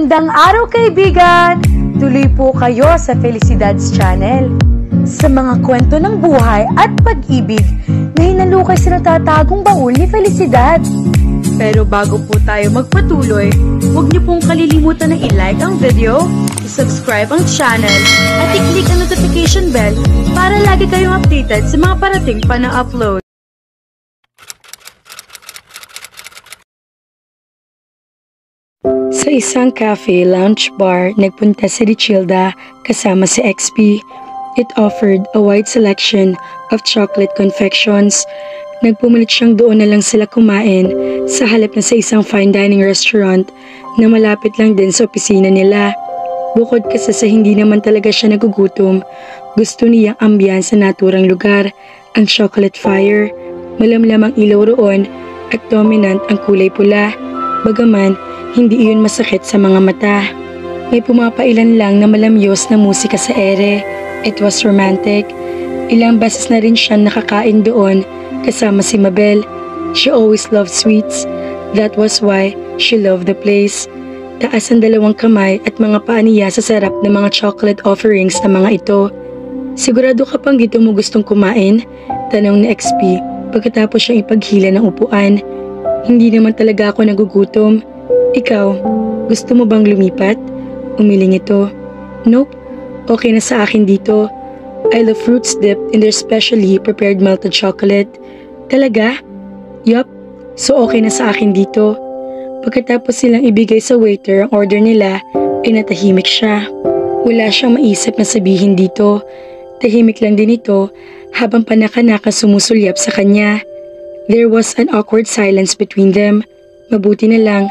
Magandang araw kaibigan! Tuloy po kayo sa Felicidad's Channel. Sa mga kwento ng buhay at pag-ibig na hinalukay sa natatagong baul ni Felicidad. Pero bago po tayo magpatuloy, huwag niyo pong kalilimutan na i-like ang video, i-subscribe ang channel, at i-click ang notification bell para lagi kayong updated sa mga parating pa na upload. Sa isang cafe lounge bar, nagpunta si Richilda kasama si XP. It offered a wide selection of chocolate confections. Nagpumilit siyang doon na lang sila kumain sa halip na sa isang fine dining restaurant na malapit lang din sa opisina nila. Bukod kasi sa hindi naman talaga siya nagugutom, gusto niyang ambiyansa sa naturang lugar, ang chocolate fire. Malamlam ang ilaw roon at dominant ang kulay pula. Bagaman, hindi iyon masakit sa mga mata. May pumapailan lang na malamyos na musika sa ere. It was romantic. Ilang beses na rin siyang nakakain doon kasama si Mabel. She always loved sweets. That was why she loved the place. Taas ang dalawang kamay at mga paa niya sa sarap ng mga chocolate offerings na mga ito. Sigurado ka pang dito mo gustong kumain? Tanong ni XP pagkatapos siyang ipaghila ng upuan. Hindi naman talaga ako nagugutom. Ikaw, gusto mo bang lumipat? Umiling ito. Nope, okay na sa akin dito. I love fruits dipped in their specially prepared melted chocolate. Talaga? Yup, so okay na sa akin dito. Pagkatapos silang ibigay sa waiter ang order nila, ay natahimik siya. Wala siyang maisip na sabihin dito. Tahimik lang din ito habang panaka-naka sumusulyap sa kanya. There was an awkward silence between them. Mabuti na lang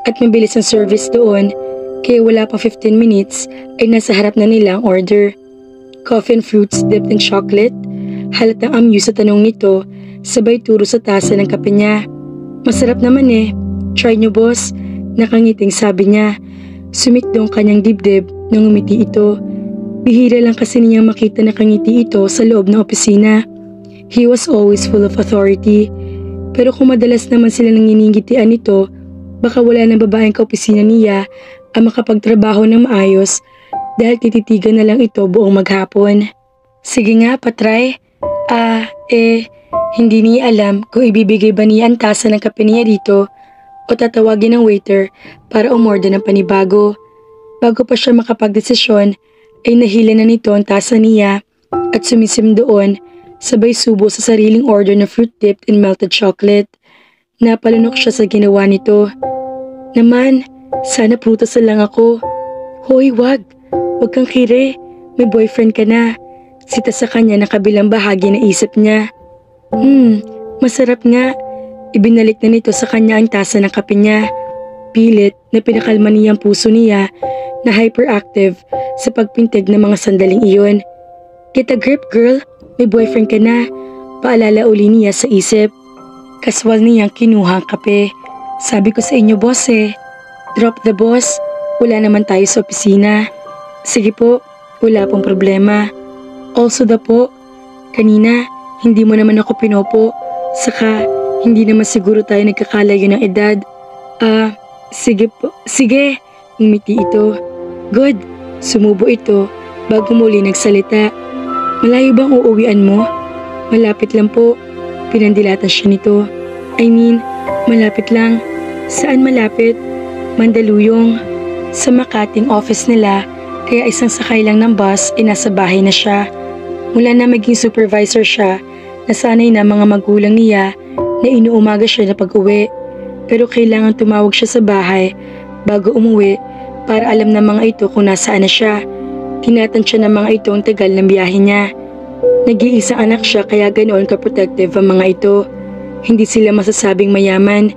at mabilis ang service doon, kaya wala pang 15 minutes ay nasa harap na nila ang order. Coffee and fruits dipped in chocolate. Halatang amuse sa tanong nito, sabay turo sa tasa ng kape niya. Masarap naman eh. Try nyo boss. Nakangiting sabi niya. Sumikdong kanyang dibdib nang umiti ito. Bihira lang kasi niyang makita na kangiti ito sa loob ng opisina. He was always full of authority. Pero kung madalas naman sila nanginingitian nito, baka wala ng babaeng kaopisina niya ang makapagtrabaho ng maayos dahil tititigan na lang ito buong maghapon. Sige nga, patry. Hindi niya alam kung ibibigay ba niya ang tasa ng kape niya dito o tatawagin ng waiter para umorder ng panibago. Bago pa siya makapagdesisyon, ay nahila na nito ang tasa niya at sumisim doon, sabay subo sa sariling order na fruit dipped in melted chocolate. Napalunok siya sa ginawa nito. Naman, sana prutas na lang ako. Hoy, wag. Wag kang kire. May boyfriend ka na. Sita sa kanya na kabilang bahagi na isip niya. Masarap nga. Ibinalik na nito sa kanya ang tasa ng kape niya. Pilit na pinakalma niya ang puso niya na hyperactive sa pagpintig ng mga sandaling iyon. Get a grip, girl. May boyfriend ka na. Paalala uli niya sa isip. Kaswal niyang kinuha ang kape. Sabi ko sa inyo boss eh. Drop the boss. Wala naman tayo sa opisina. Sige po, wala pong problema. Also po, kanina hindi mo naman ako pinopo. Saka hindi naman siguro tayo nagkakalayo ng edad. Sige po. Sige. Ngumiti ito. Good. Sumubo ito bago muli nagsalita. Malayo bang uuwian mo? Malapit lang po. Pinandilatan siya nito. Malapit lang. Saan malapit? Mandaluyong. Sa Makating office nila, kaya isang sakay lang ng bus ay nasa bahay na siya. Mula na maging supervisor siya, nasanay na mga magulang niya na inuumaga siya na pag-uwi. Pero kailangan tumawag siya sa bahay bago umuwi para alam ng mga ito kung nasaan na siya. Tinatansya ng mga ito ang tagal ng biyahe niya. Nag-iisang anak siya kaya ganoon ka-protective ang mga ito. Hindi sila masasabing mayaman,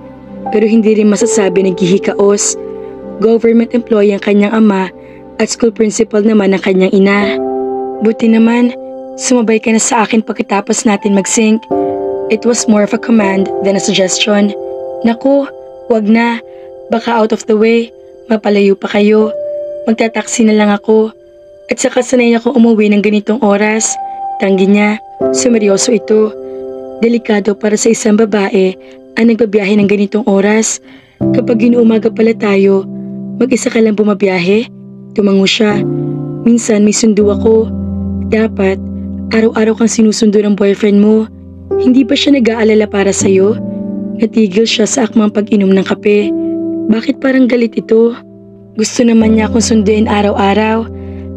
pero hindi rin masasabi naghihikaos. Government employee ang kanyang ama at school principal naman ang kanyang ina. Buti naman, sumabay ka na sa akin pagkatapos natin mag-sync. It was more of a command than a suggestion. Naku, wag na. Baka out of the way, mapalayo pa kayo. Magtataksi na lang ako. At saka sanay ako umuwi ng ganitong oras. Tanggi niya, sumeryoso ito. Delikado para sa isang babae ang nagbabiyahe ng ganitong oras. Kapag inuumaga pala tayo, Mag-isa ka lang bumabiyahe? Tumango siya. Minsan may sundo ako. Dapat, araw-araw kang sinusundo ng boyfriend mo. Hindi ba siya nag-aalala para sa'yo? Natigil siya sa akmang pag-inom ng kape. Bakit parang galit ito? Gusto naman niya akong sunduin araw-araw.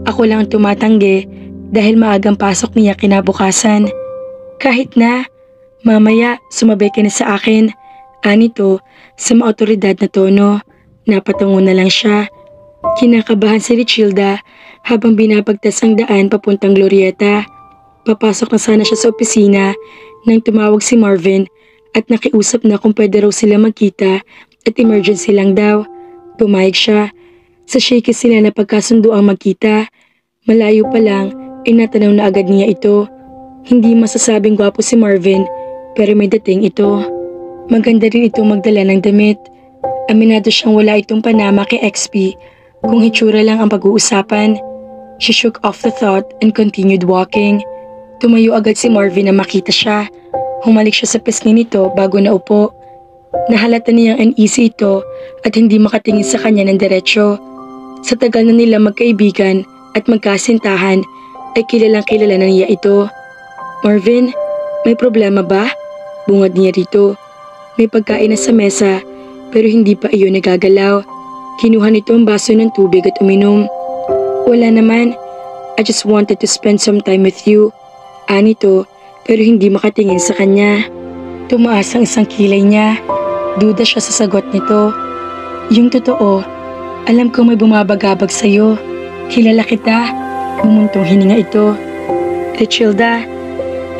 Ako lang ang tumatanggi dahil maagang pasok niya kinabukasan. Kahit na, mamaya sumabay ka na sa akin. Anito, sa maotoridad na tono. Napatungo na lang siya. Kinakabahan si Richilda habang binabagtas ang daan papuntang Glorieta. Papasok na sana siya sa opisina nang tumawag si Marvin at nakiusap na kung pwede raw sila magkita at emergency lang daw. Pumayag siya. Sa shaky sila na pagkasundo ang magkita. Malayo pa lang ay natanaw na agad niya ito. Hindi masasabing gwapo si Marvin pero may dating ito. Maganda rin itong magdala ng damit. Aminado siyang wala itong panama kay XP kung hitsura lang ang pag-uusapan. She shook off the thought and continued walking. Tumayo agad si Marvin na makita siya. Humalik siya sa pisngi nito bago naupo. Nahalata niyang uneasy ito at hindi makatingin sa kanya ng diretsyo. Sa tagal na nila magkaibigan at magkasintahan ay kilalang kilala na niya ito. Marvin, may problema ba? Bungad niya rito. May pagkain na sa mesa pero hindi pa iyon nagagalaw. Kinuha nito ang baso ng tubig at uminom. Wala naman. I just wanted to spend some time with you. Anito pero hindi makatingin sa kanya. Tumaas ang isang kilay niya. Duda siya sa sagot nito. Yung totoo, alam ko may bumabagabag sa'yo. Kilala kita. Bumuntong hininga ito. Richilda,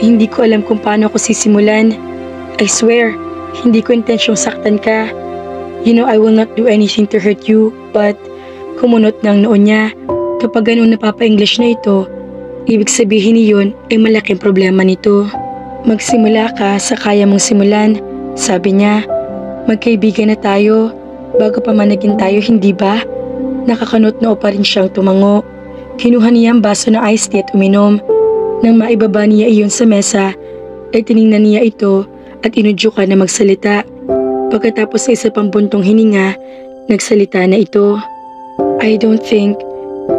hindi ko alam kung paano ako sisimulan. I swear, hindi ko intensyong saktan ka. You know I will not do anything to hurt you, but kumunot ng noon niya. Kapag ganun napapa-English na ito, ibig sabihin niyon ay malaking problema nito. Magsimula ka sa kaya mong simulan, sabi niya. Magkaibigan na tayo, bago pa man naging tayo, hindi ba? Nakakanot-noo pa rin siyang tumango. Kinuha niya ang baso ng iced tea at uminom. Nang maibaba niya iyon sa mesa, ay tiningnan niya ito at inudyukan na magsalita. Pagkatapos ng isa pang buntong hininga, nagsalita na ito. I don't think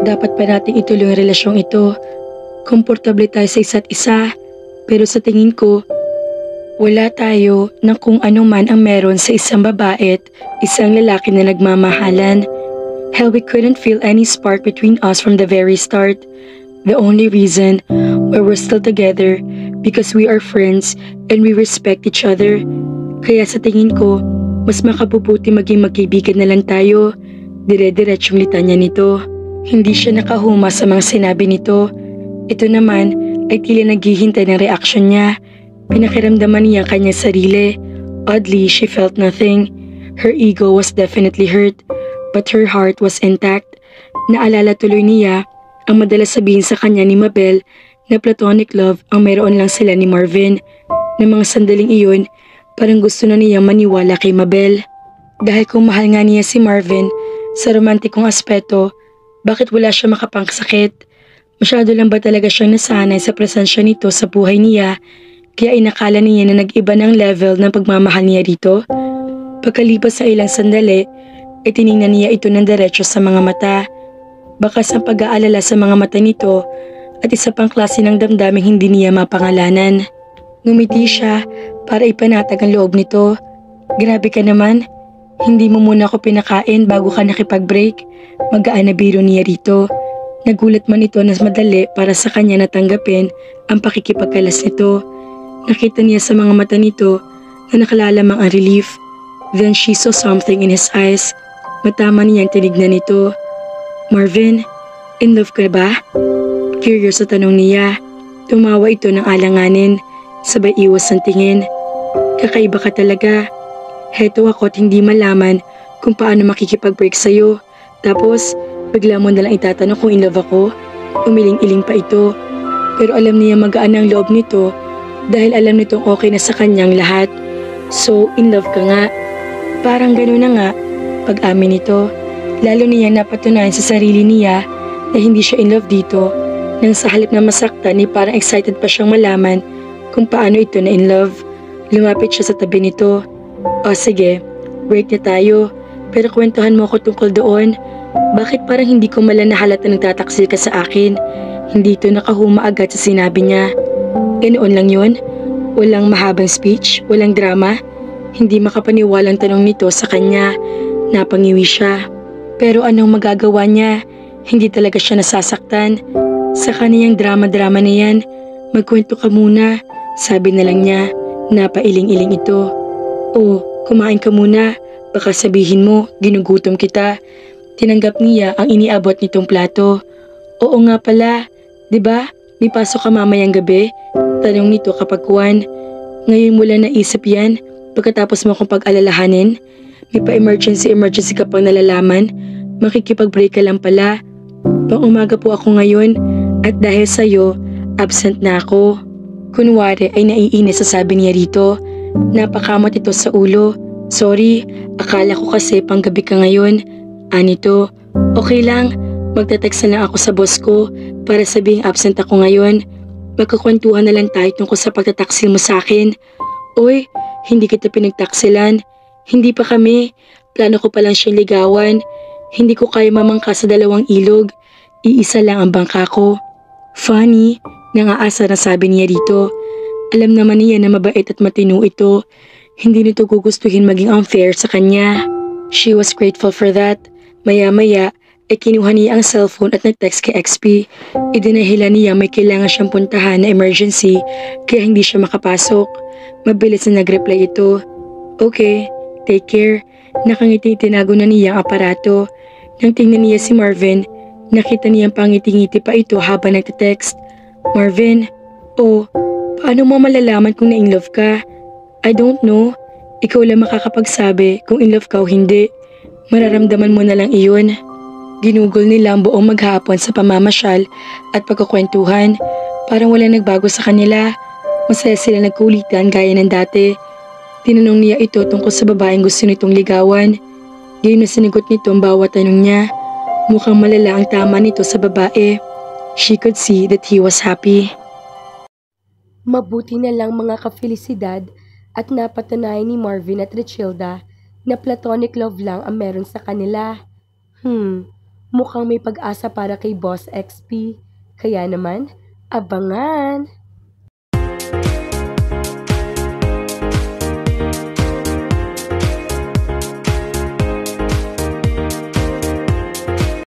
dapat pa nating ituloy ang relasyong ito. Komportable tayo sa isa't isa, pero sa tingin ko, wala tayo ng kung ano man ang meron sa isang babae at isang lalaki na nagmamahalan. Hell, we couldn't feel any spark between us from the very start. The only reason why we're still together because we are friends and we respect each other. Kaya sa tingin ko, mas makabubuti maging magkaibigan na lang tayo. Dire-diretsyong litanya nito. Hindi siya nakahuma sa mga sinabi nito. Ito naman ay tila naghihintay ng reaksyon niya. Pinakiramdaman niya kanyang sarili. Oddly, she felt nothing. Her ego was definitely hurt, but her heart was intact. Naalala tuloy niya ang madalas sabihin sa kanya ni Mabel na platonic love ang mayroon lang sila ni Marvin. Ng mga sandaling iyon, parang gusto na niya maniwala kay Mabel. Dahil kung mahal nga niya si Marvin sa romantikong aspeto, bakit wala siya makapangsakit? Masyado lang ba talaga siyang nasanay sa presensya nito sa buhay niya, kaya inakala niya na nag-iba ng level ng pagmamahal niya dito? Pagkalipas sa ilang sandali, ay tiningnan niya ito ng diretsyo sa mga mata. Bakas ang pag-aalala sa mga mata nito at isa pang klase ng damdaming hindi niya mapangalanan. Ngumiti siya para ipanatag ang loob nito. Grabe ka naman. Hindi mo muna ako pinakain bago ka nakipag-break. Magaan na biro niya rito. Nagulat man ito na madali para sa kanya natanggapin ang pakikipagkalas nito. Nakita niya sa mga mata nito na nakalalamang ang relief. Then she saw something in his eyes. Matama niyang tinignan nito. Marvin, in love ka ba? Curious sa tanong niya. Tumawa ito ng alanganin. Sabay iwas ang tingin. Kakaiba ka talaga. Heto ako at hindi malaman kung paano makikipag-break sa'yo. Tapos, bigla mo nalang itatanong kung in love ako. Umiling-iling pa ito. Pero alam niya magaan ang loob nito dahil alam nitong okay na sa kanyang lahat. So, in love ka nga. Parang gano'n na nga pag-amin nito. Lalo niya napatunayan sa sarili niya na hindi siya in love dito. Nang sa halip na masaktan ni parang excited pa siyang malaman kung paano ito na in love. Lumapit siya sa tabi nito. O sige, break na tayo. Pero kwentuhan mo ako tungkol doon. Bakit parang hindi ko malang nahalata nagtataksil ka sa akin? Hindi ito nakahuma agad sa sinabi niya. Ganoon lang yun? Walang mahabang speech? Walang drama? Hindi makapaniwalang tanong nito sa kanya. Napangiwi siya. Pero anong magagawa niya? Hindi talaga siya nasasaktan. Sa kaniyang drama-drama na yan, magkwento ka muna. Sabi na lang niya. Napailing-iling ito. Oh, kumain ka muna. Baka sabihin mo, ginugutom kita. Tinanggap niya ang iniabot nitong plato. Oo nga pala, 'di ba? May pasok ka mamayang gabi? Tanong nito kapag kuwan. Ngayon mo lang naisip yan, pagkatapos mo akong pag-alalahanin? May pa-emergency ka pang nalalaman? Makikipag-break ka lang pala. Pang-umaga po ako ngayon at dahil sa'yo, absent na ako. Kunwari ay naiinis sa sabi niya rito. Napakamot ito sa ulo. Sorry, akala ko kasi panggabi ka ngayon. Anito, okay lang. Magte-text na lang ako sa boss ko para sabihing absent ako ngayon. Magkakwentuhan na lang tayo tungkol sa pagtataksil mo sa akin. Oy, hindi kita pinagtaksilan. Hindi pa kami. Plano ko pa lang siyang ligawan. Hindi ko kaya mamangka sa dalawang ilog. Iisa lang ang bangka ko. Funny, nangaasa na sabi niya dito. Alam naman niya na mabait at matino ito. Hindi nito gugustuhin maging unfair sa kanya. She was grateful for that. Maya-maya, ay kinuha niya ang cellphone at nag-text kay XP. Idinahilan niya may kailangan siyang puntahan na emergency kaya hindi siya makapasok. Mabilis na nag-reply ito. Okay, take care. Nakangiti tinago na niya ang aparato. Nang tingnan niya si Marvin, nakita niyang pangiti-ngiti pa ito habang nagte-text. Marvin, oh, paano mo malalaman kung na-in-love ka? I don't know. Ikaw lang makakapagsabi kung in love ka o hindi. Mararamdaman mo na lang iyon. Ginugol nila ang buong maghapon sa pamamasyal at pagkukwentuhan. Parang wala nagbago sa kanila. Masaya sila nagkulitan gaya ng dati. Tinanong niya ito tungkol sa babaeng gusto nitong ligawan. Gayon na sinagot nito ang bawat tanong niya. Mukhang malala ang tama nito sa babae. She could see that he was happy. Mabuti na lang mga kafelisidad at napatunayan ni Marvin at Richilda na platonic love lang ang meron sa kanila. Mukhang may pag-asa para kay Boss XP. Kaya naman, abangan!